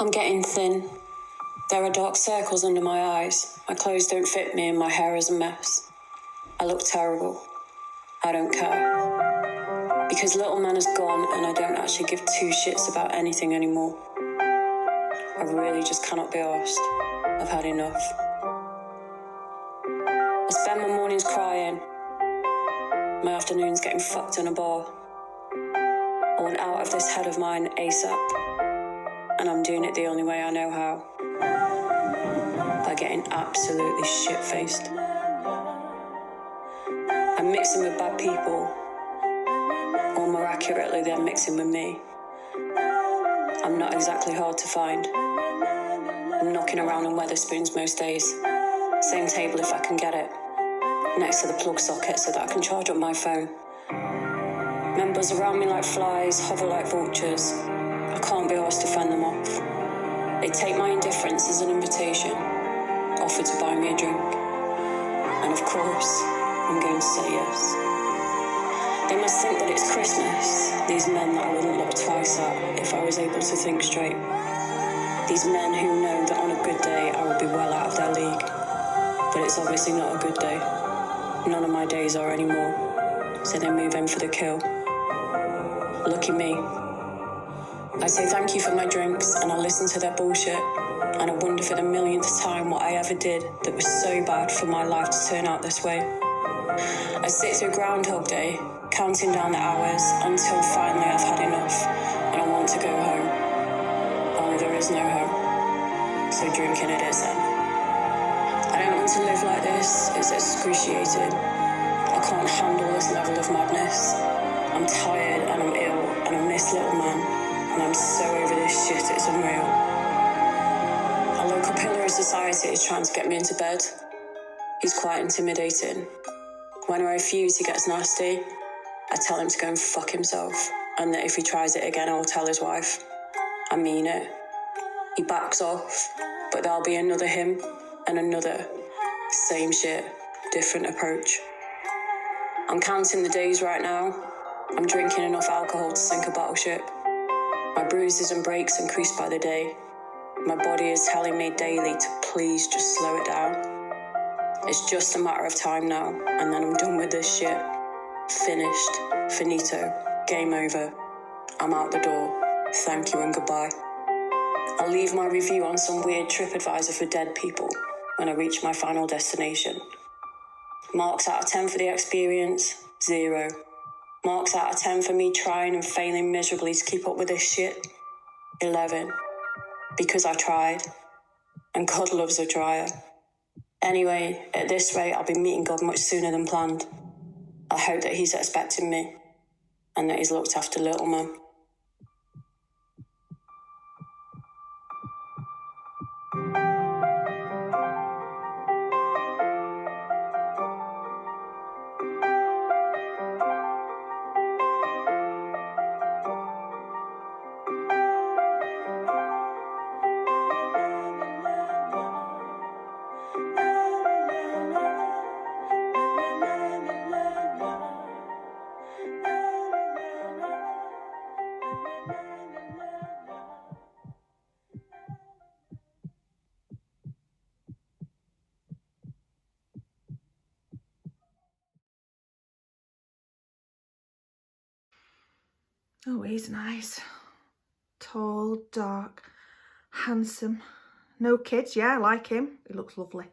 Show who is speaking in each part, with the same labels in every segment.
Speaker 1: I'm getting thin. There are dark circles under my eyes. My clothes don't fit me and my hair is a mess. I look terrible. I don't care. Because little man is gone and I don't actually give two shits about anything anymore. I really just cannot be arsed. I've had enough. I spend my mornings crying. My afternoons getting fucked in a bar. I want out of this head of mine ASAP. And I'm doing it the only way I know how. By getting absolutely shit-faced. I'm mixing with bad people. Or more accurately, they're mixing with me. I'm not exactly hard to find. I'm knocking around on Weatherspoons most days. Same table if I can get it. Next to the plug socket so that I can charge up my phone. Men buzz around me like flies, hover like vultures. I can't be asked to fend them off. They take my indifference as an invitation, offer to buy me a drink. And of course, I'm going to say yes. They must think that it's Christmas, these men that I wouldn't look twice at if I was able to think straight. These men who know that on a good day I will be well out of their league. But it's obviously not a good day. None of my days are anymore. So they move in for the kill. Lucky me. I say thank you for my drinks and I listen to their bullshit. And I wonder for the millionth time what I ever did that was so bad for my life to turn out this way. I sit through Groundhog Day, counting down the hours until finally I've had enough and I want to go home. Only there is no home. So drinking it is then. I don't want to live like this. It's excruciating. I can't handle this level of madness. I'm tired and I'm ill and I miss little man. And I'm so over this shit, it's unreal. A local pillar of society is trying to get me into bed. He's quite intimidating. When I refuse, he gets nasty. I tell him to go and fuck himself, and that if he tries it again, I'll tell his wife. I mean it. He backs off, but there'll be another him, and another. Same shit, different approach. I'm counting the days right now. I'm drinking enough alcohol to sink a battleship. My bruises and breaks increase by the day. My body is telling me daily to please just slow it down. It's just a matter of time now, and then I'm done with this shit. Finished. Finito. Game over. I'm out the door. Thank you and goodbye. I'll leave my review on some weird TripAdvisor for dead people when I reach my final destination. Marks out of 10 for the experience, 0. Marks out of 10 for me trying and failing miserably to keep up with this shit, 11. Because I tried. And God loves a trier. Anyway, at this rate, I'll be meeting God much sooner than planned. I hope that he's expecting me, and that he's looked after little man.
Speaker 2: Oh, he's nice. Tall, dark, handsome. No kids, yeah, I like him. He looks lovely.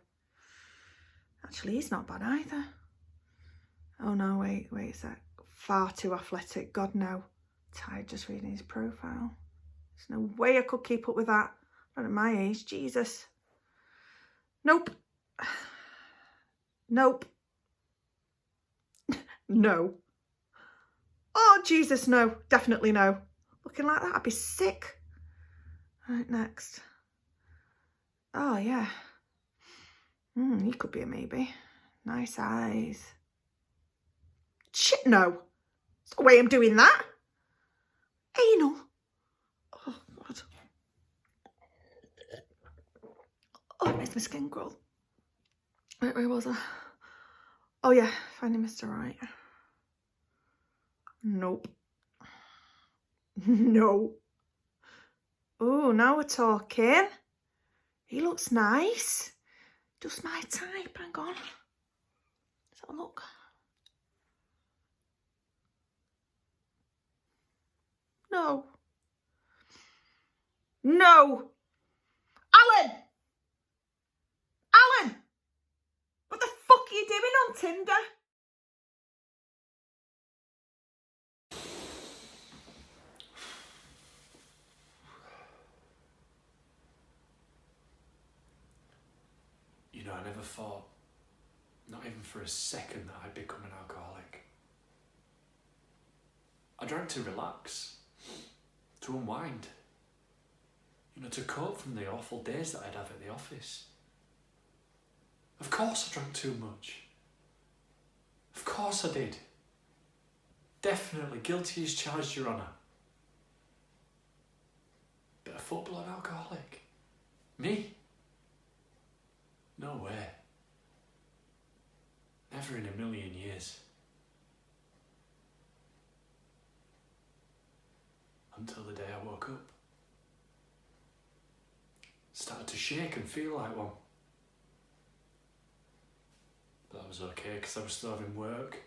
Speaker 2: Actually, he's not bad either. Oh no, wait a sec. Far too athletic, God no. Tired just reading his profile. There's no way I could keep up with that. Not at my age, Jesus. Nope. Nope. No. Oh, Jesus, no. Definitely no. Looking like that, I'd be sick. Right, next. Oh, yeah. He could be a maybe. Nice eyes. Shit, no. There's no way I'm doing that. Anal. Oh, God. Oh, it makes my skin crawl. Where was I? Oh, yeah. Finding Mr. Right. Nope. No. Oh, now we're talking. He looks nice. Just my type. Hang on. Let's have a look. No. No. Alan! Alan! What the fuck are you doing on Tinder?
Speaker 3: You know, I never thought, not even for a second, that I'd become an alcoholic. I drank to relax, to unwind, you know, to cope from the awful days that I'd have at the office. Of course I drank too much. Of course I did. Definitely guilty as charged, Your Honour. But a full-blood alcoholic? Me? No way. Never in a million years. Until the day I woke up. Started to shake and feel like one. But that was okay, because I was still having work,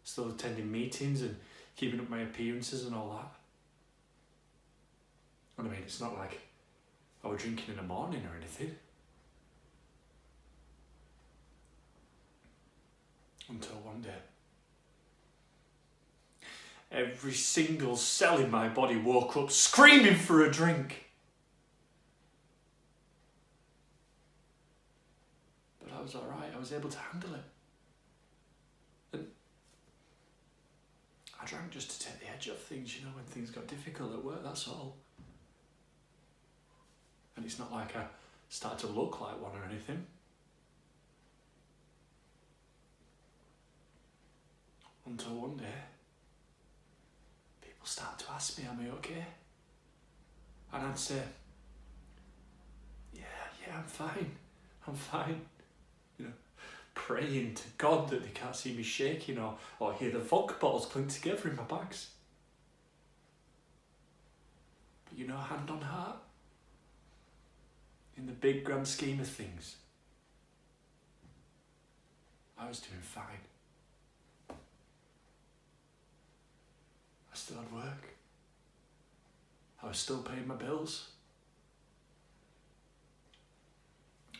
Speaker 3: still attending meetings and keeping up my appearances and all that. And I mean, it's not like I was drinking in the morning or anything. Until one day, every single cell in my body woke up screaming for a drink. But I was alright, I was able to handle it. And I drank just to take the edge off things, you know, when things got difficult at work, that's all. And it's not like I started to look like one or anything. Until one day, people started to ask me, am I okay? And I'd say, yeah, I'm fine. You know, praying to God that they can't see me shaking or hear the vodka bottles clink together in my bags. But you know, hand on heart, in the big grand scheme of things, I was doing fine. I still had work. I was still paying my bills.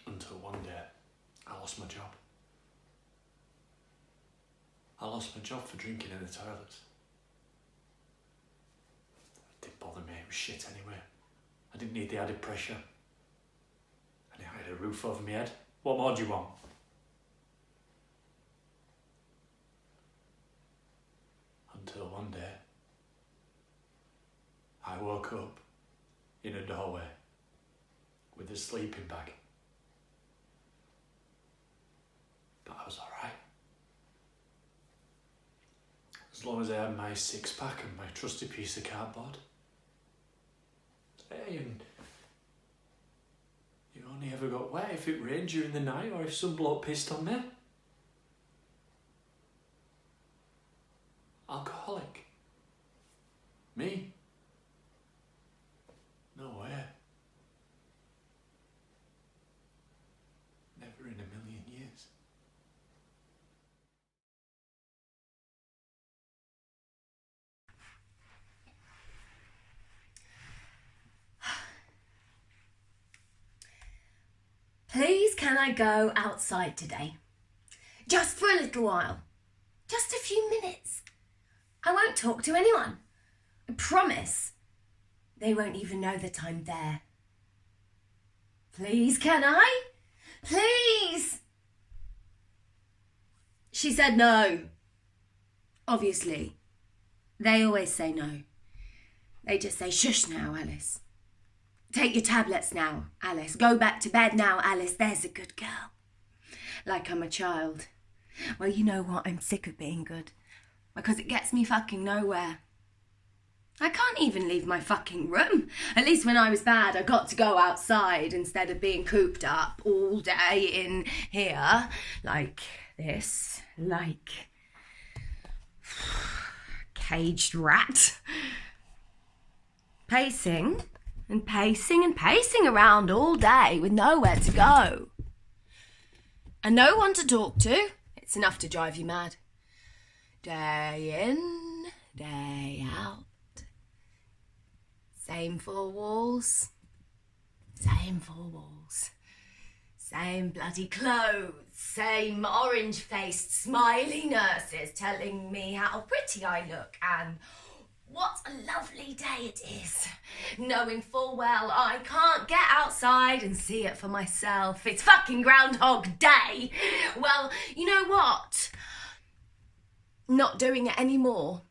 Speaker 3: Until one day, I lost my job. I lost my job for drinking in the toilets. It didn't bother me, it was shit anyway. I didn't need the added pressure. And I had a roof over my head. What more do you want? Until one day, I woke up in a doorway with a sleeping bag. But I was alright. As long as I had my six-pack and my trusty piece of cardboard. Hey, and you only ever got wet if it rained during the night or if some bloke pissed on me. Alcoholic. Me? No way. Never in a million years.
Speaker 4: Please, can I go outside today? Just for a little while. Just a few minutes. I won't talk to anyone. I promise. They won't even know that I'm there. Please, can I? Please! She said no. Obviously. They always say no. They just say, shush now, Alice. Take your tablets now, Alice. Go back to bed now, Alice. There's a good girl. Like I'm a child. Well, you know what? I'm sick of being good. Because it gets me fucking nowhere. I can't even leave my fucking room. At least when I was bad, I got to go outside instead of being cooped up all day in here. Like this. Like caged rat. Pacing. and pacing around all day with nowhere to go. And no one to talk to. It's enough to drive you mad. Day in, day out. Same four walls. Same four walls. Same bloody clothes. Same orange-faced, smiley nurses telling me how pretty I look and what a lovely day it is. Knowing full well I can't get outside and see it for myself. It's fucking Groundhog Day. Well, you know what? Not doing it anymore.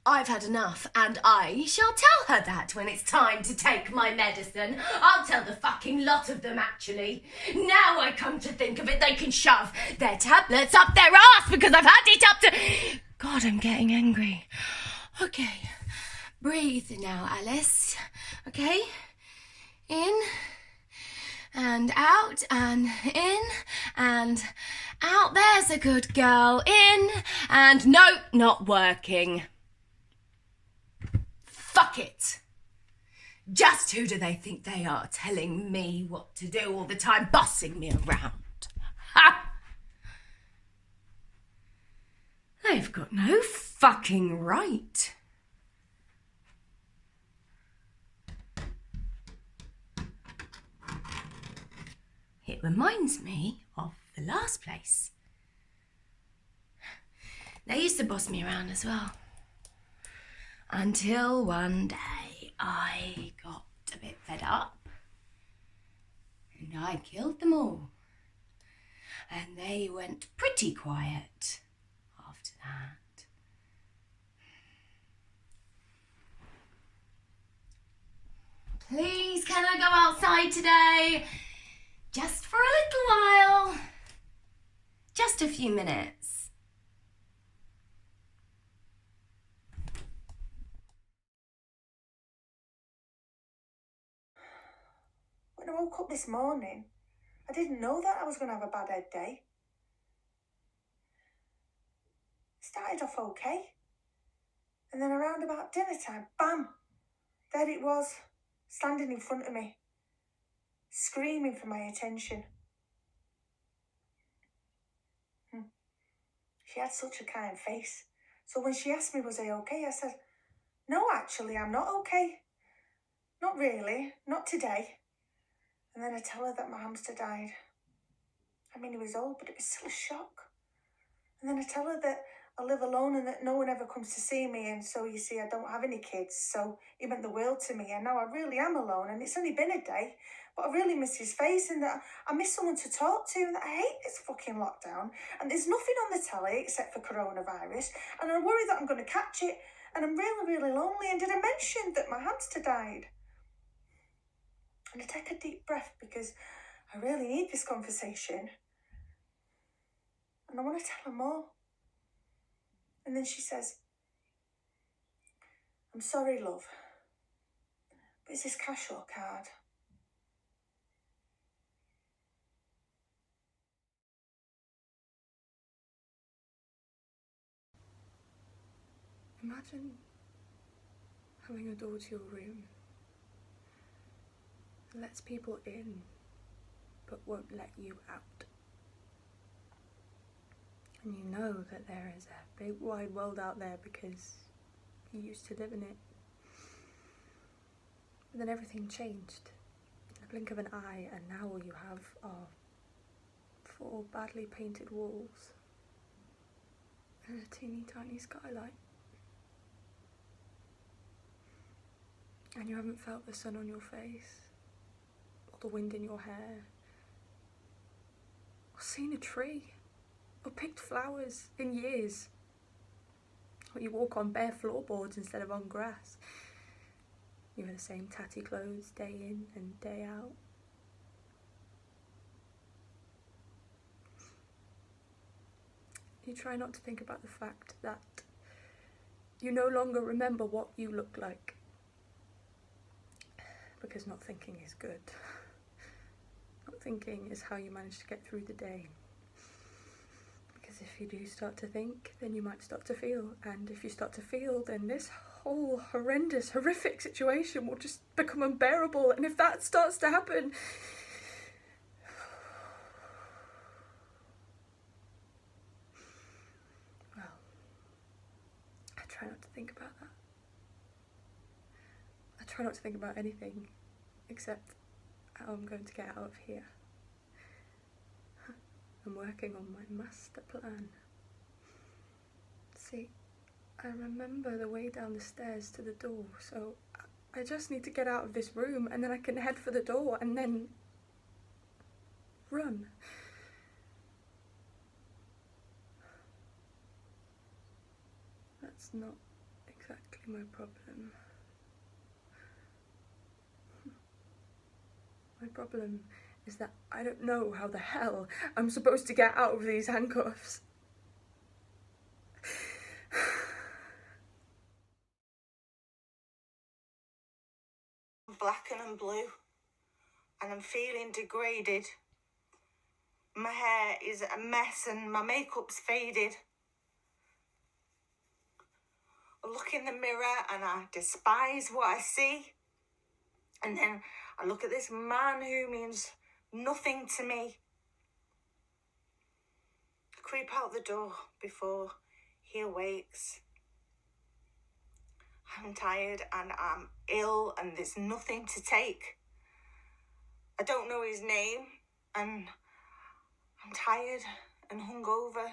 Speaker 4: I've had enough, and I shall tell her that when it's time to take my medicine. I'll tell the fucking lot of them, actually. Now I come to think of it, they can shove their tablets up their arse because I've had it up to... God, I'm getting angry. Okay, breathe now, Alice. Okay? In and out and in and out. There's a good girl. In and... No, not working. Fuck it. Just who do they think they are, telling me what to do all the time, bossing me around? Ha! They've got no fucking right. It reminds me of the last place. They used to boss me around as well. Until one day I got a bit fed up and I killed them all. And they went pretty quiet after that. Please, can I go outside today? Just for a little while. Just a few minutes.
Speaker 2: When I woke up this morning, I didn't know that I was going to have a bad head day. Started off okay. And then around about dinner time, bam, there it was, standing in front of me, screaming for my attention. She had such a kind face. So when she asked me, was I okay? I said, no, actually, I'm not okay. Not really, not today. And then I tell her that my hamster died. I mean, he was old, but it was still a shock. And then I tell her that I live alone and that no one ever comes to see me. And so, you see, I don't have any kids. So it meant the world to me. And now I really am alone. And it's only been a day. But I really miss his face and that I miss someone to talk to. And that I hate this fucking lockdown. And there's nothing on the telly except for coronavirus. And I worry that I'm going to catch it. And I'm really, really lonely. And did I mention that my hamster died? And I take a deep breath because I really need this conversation. And I want to tell her more. And then she says, I'm sorry, love, but is this cash or card?
Speaker 5: Imagine having a door to your room. It lets people in, but won't let you out. And you know that there is a big wide world out there because you used to live in it. But then everything changed in the blink of an eye, and now all you have are 4 badly painted walls and a teeny tiny skylight. And you haven't felt the sun on your face, or the wind in your hair, or seen a tree, or picked flowers in years. Or you walk on bare floorboards instead of on grass. You wear the same tatty clothes day in and day out. You try not to think about the fact that you no longer remember what you look like. Because not thinking is good. Not thinking is how you manage to get through the day. Because if you do start to think, then you might start to feel. And if you start to feel, then this whole horrendous, horrific situation will just become unbearable. And if that starts to happen... well, I try not to think about that. I try not to think about anything except how I'm going to get out of here. I'm working on my master plan. See, I remember the way down the stairs to the door, so I just need to get out of this room and then I can head for the door and then run. That's not exactly my problem. My problem is that I don't know how the hell I'm supposed to get out of these handcuffs.
Speaker 2: I'm black and I'm blue, and I'm feeling degraded. My hair is a mess and my makeup's faded. I look in the mirror and I despise what I see. And then I look at this man who means nothing to me. I creep out the door before he awakes. I'm tired and I'm ill and there's nothing to take. I don't know his name and I'm tired and hungover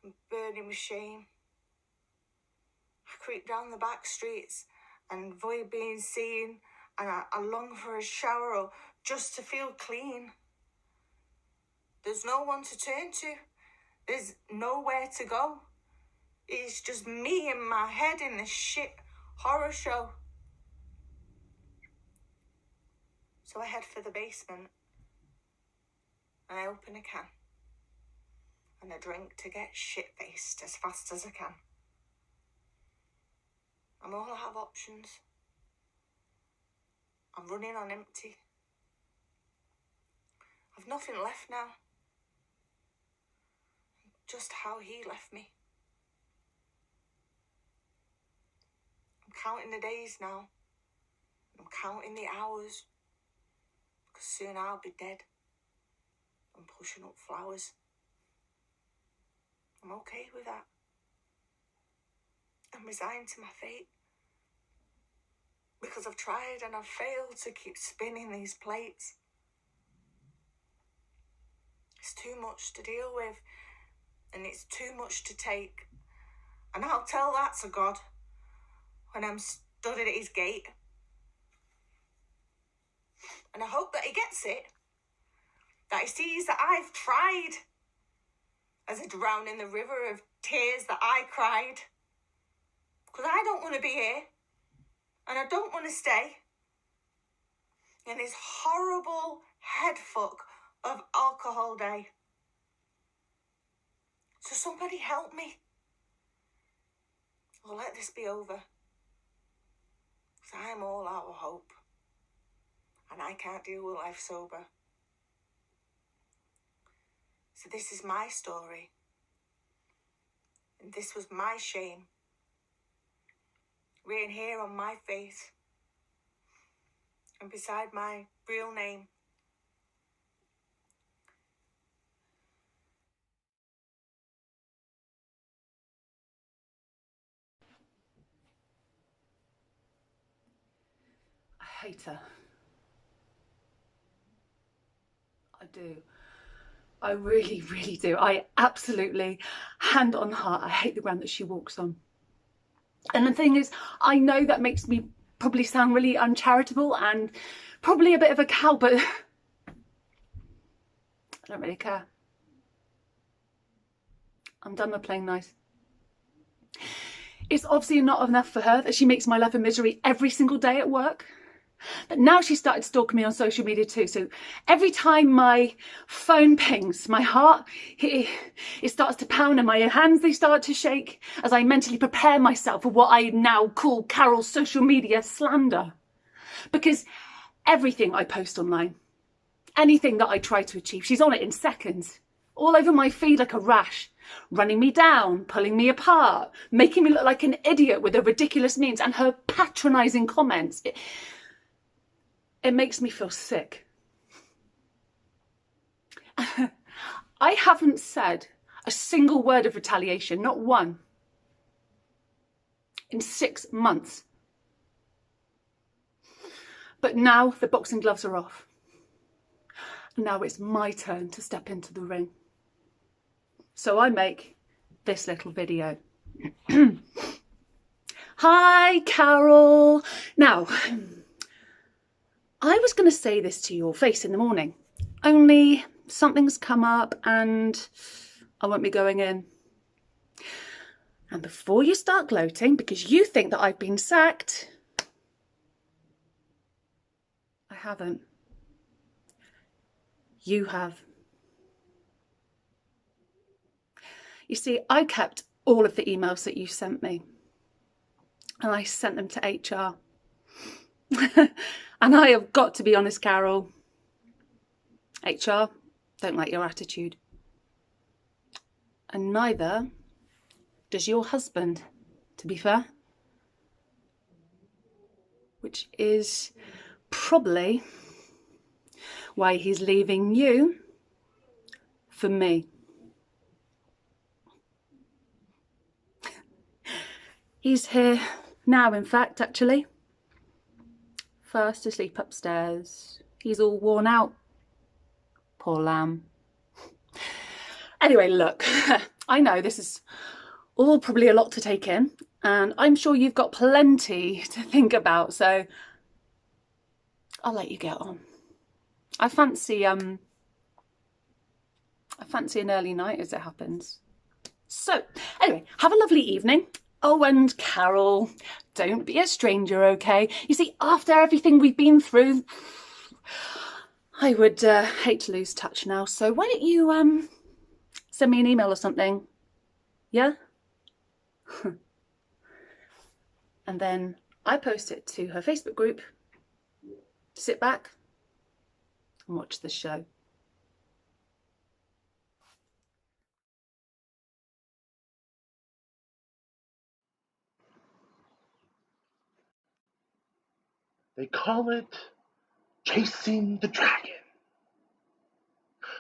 Speaker 2: and burning with shame. I creep down the back streets and avoid being seen, and I long for a shower or just to feel clean. There's no one to turn to. There's nowhere to go. It's just me in my head in this shit horror show. So I head for the basement and I open a can and I drink to get shit-faced as fast as I can. I'm all out of options. I'm running on empty. I've nothing left now. Just how he left me. I'm counting the days now. I'm counting the hours. Because soon I'll be dead. I'm pushing up flowers. I'm okay with that. I'm resigned to my fate. Because I've tried and I've failed to keep spinning these plates. It's too much to deal with. And it's too much to take. And I'll tell that to God when I'm stood at his gate. And I hope that he gets it. That he sees that I've tried. As I drown in the river of tears that I cried. Because I don't want to be here. And I don't want to stay in this horrible head fuck of alcohol day. So somebody help me. Or let this be over. Because I'm all out of hope. And I can't deal with life sober. So this is my story. And this was my shame. Written here on my face. And beside my real name.
Speaker 6: I hate her. I do. I really, really do. I absolutely, hand on heart, I hate the ground that she walks on. And the thing is, I know that makes me probably sound really uncharitable and probably a bit of a cow, but I don't really care. I'm done with playing nice. It's obviously not enough for her that she makes my life a misery every single day at work. But now she started stalking me on social media too. So every time my phone pings, my heart, it starts to pound and my hands, they start to shake as I mentally prepare myself for what I now call Carol's social media slander. Because everything I post online, anything that I try to achieve, she's on it in seconds. all over my feed like a rash, running me down, pulling me apart, making me look like an idiot with her ridiculous memes and her patronising comments. It makes me feel sick. I haven't said a single word of retaliation, not one, in 6 months. But now the boxing gloves are off. Now it's my turn to step into the ring. So I make this little video. Hi, Carol. Now, I was going to say this to your face in the morning, only something's come up and I won't be going in. And before you start gloating because you think that I've been sacked, I haven't. You have. You see, I kept all of the emails that you sent me and I sent them to HR. And I have got to be honest, Carol, HR don't like your attitude. And neither does your husband, to be fair. Which is probably why he's leaving you for me. He's here now, in fact, actually. Fast asleep upstairs. He's all worn out. Poor lamb. Anyway, look, I know this is all probably a lot to take in, and I'm sure you've got plenty to think about, so I'll let you get on. I fancy an early night as it happens. So, anyway, have a lovely evening. Oh, and Carol, don't be a stranger, okay? You see, after everything we've been through, I would hate to lose touch now, so why don't you send me an email or something? Yeah? And then I post it to her Facebook group. Sit back and watch the show.
Speaker 7: They call it chasing the dragon.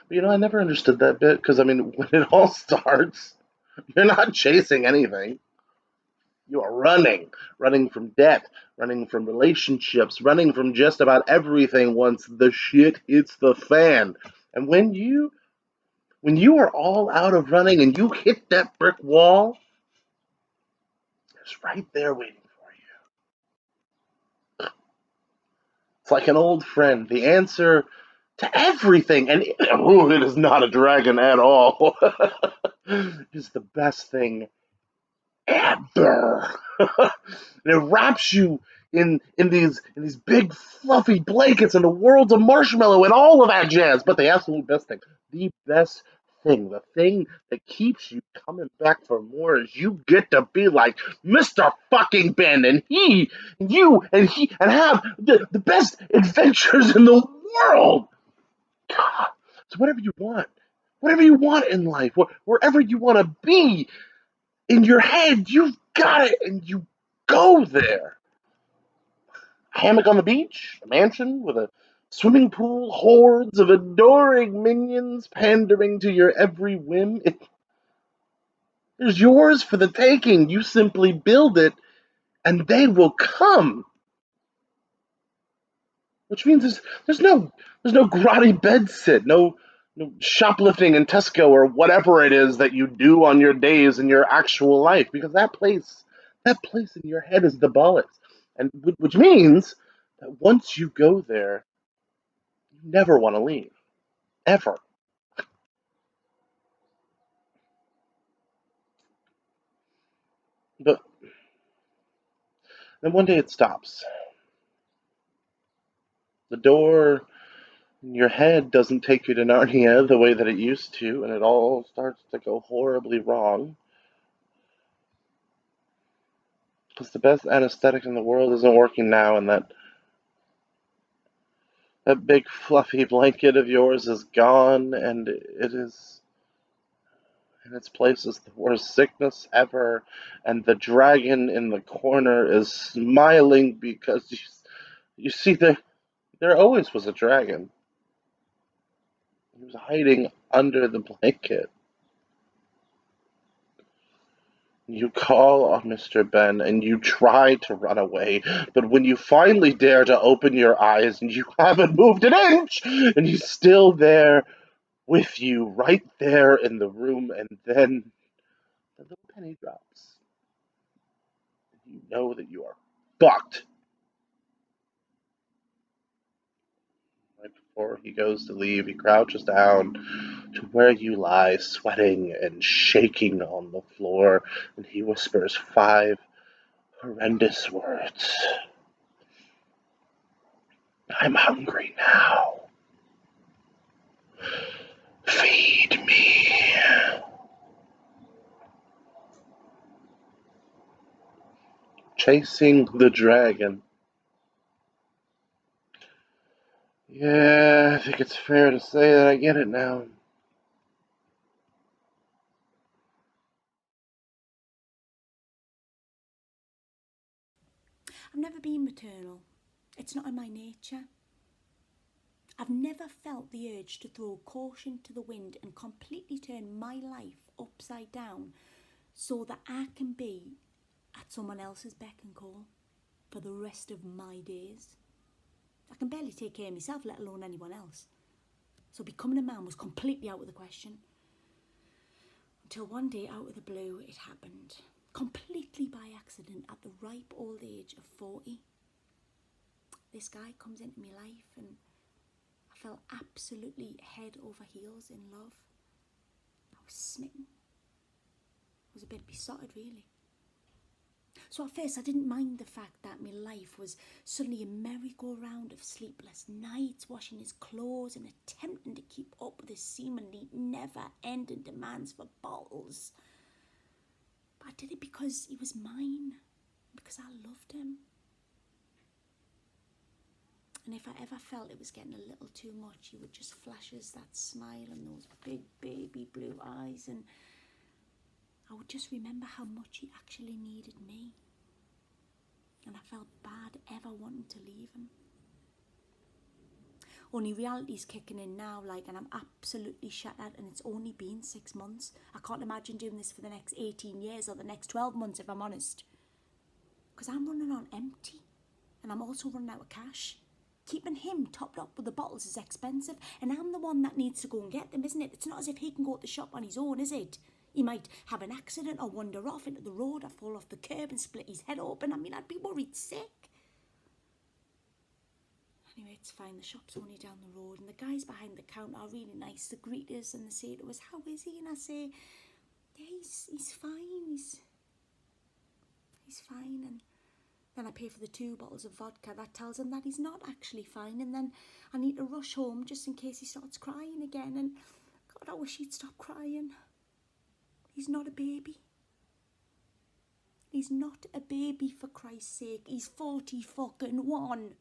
Speaker 7: But, I never understood that bit because, when it all starts, you're not chasing anything. You are running from debt, running from relationships, running from just about everything once the shit hits the fan. And when you are all out of running and you hit that brick wall, it's right there waiting for you. It's like an old friend, the answer to everything. And it is not a dragon at all. It's the best thing ever. And it wraps you in these big fluffy blankets and the world's of marshmallow and all of that jazz. But the absolute best thing, the best thing, the thing that keeps you coming back for more is you get to be like Mr. fucking Ben and he and you and he and have the best adventures in the world. God. So whatever you want in life, wherever you want to be in your head, you've got it and you go there. A hammock on the beach, a mansion with a swimming pool, hordes of adoring minions pandering to your every whim. It is yours for the taking. You simply build it and they will come. Which means there's no grotty bedsit, no shoplifting in Tesco or whatever it is that you do on your days in your actual life, because that place in your head is the bollocks, and which means that once you go there, you never want to leave, ever. But then one day it stops. The door in your head doesn't take you to Narnia the way that it used to, and it all starts to go horribly wrong. Because the best anesthetic in the world isn't working now, and that big fluffy blanket of yours is gone, and it is and its place is the worst sickness ever, and the dragon in the corner is smiling because you see, there always was a dragon. He was hiding under the blanket. You call on Mr. Ben and you try to run away, but when you finally dare to open your eyes and you haven't moved an inch, and he's still there with you, right there in the room, and then the little penny drops. You know that you are fucked. Right before he goes to leave, he crouches down to where you lie, sweating and shaking on the floor, and he whispers 5 horrendous words. I'm hungry now. Feed me. Chasing the dragon. Yeah, I think it's fair to say that I get it now.
Speaker 8: I've never been maternal. It's not in my nature. I've never felt the urge to throw caution to the wind and completely turn my life upside down so that I can be at someone else's beck and call for the rest of my days. I can barely take care of myself, let alone anyone else. So becoming a man was completely out of the question. Until one day, out of the blue, it happened. Completely by accident at the ripe old age of 40. This guy comes into my life and I fell absolutely head over heels in love. I was smitten. I was a bit besotted, really. So at first I didn't mind the fact that my life was suddenly a merry-go-round of sleepless nights, washing his clothes and attempting to keep up with his seemingly never-ending demands for bottles. But I did it because he was mine, because I loved him. And if I ever felt it was getting a little too much, he would just flash us that smile and those big baby blue eyes, and I would just remember how much he actually needed me. And I felt bad ever wanting to leave him. Only reality's kicking in now, and I'm absolutely shattered, and it's only been 6 months. I can't imagine doing this for the next 18 years or the next 12 months, if I'm honest. Because I'm running on empty, and I'm also running out of cash. Keeping him topped up with the bottles is expensive, and I'm the one that needs to go and get them, isn't it? It's not as if he can go to the shop on his own, is it? He might have an accident or wander off into the road or fall off the curb and split his head open. I mean, I'd be worried sick. Anyway, it's fine. The shop's only down the road, and the guys behind the counter are really nice. They greet us and they say to us, "How is he?" And I say, "Yeah, he's fine. He's fine." And then I pay for the 2 bottles of vodka. That tells him that he's not actually fine. And then I need to rush home just in case he starts crying again. And God, I wish he'd stop crying. He's not a baby. He's not a baby, for Christ's sake. He's 40 fucking 1.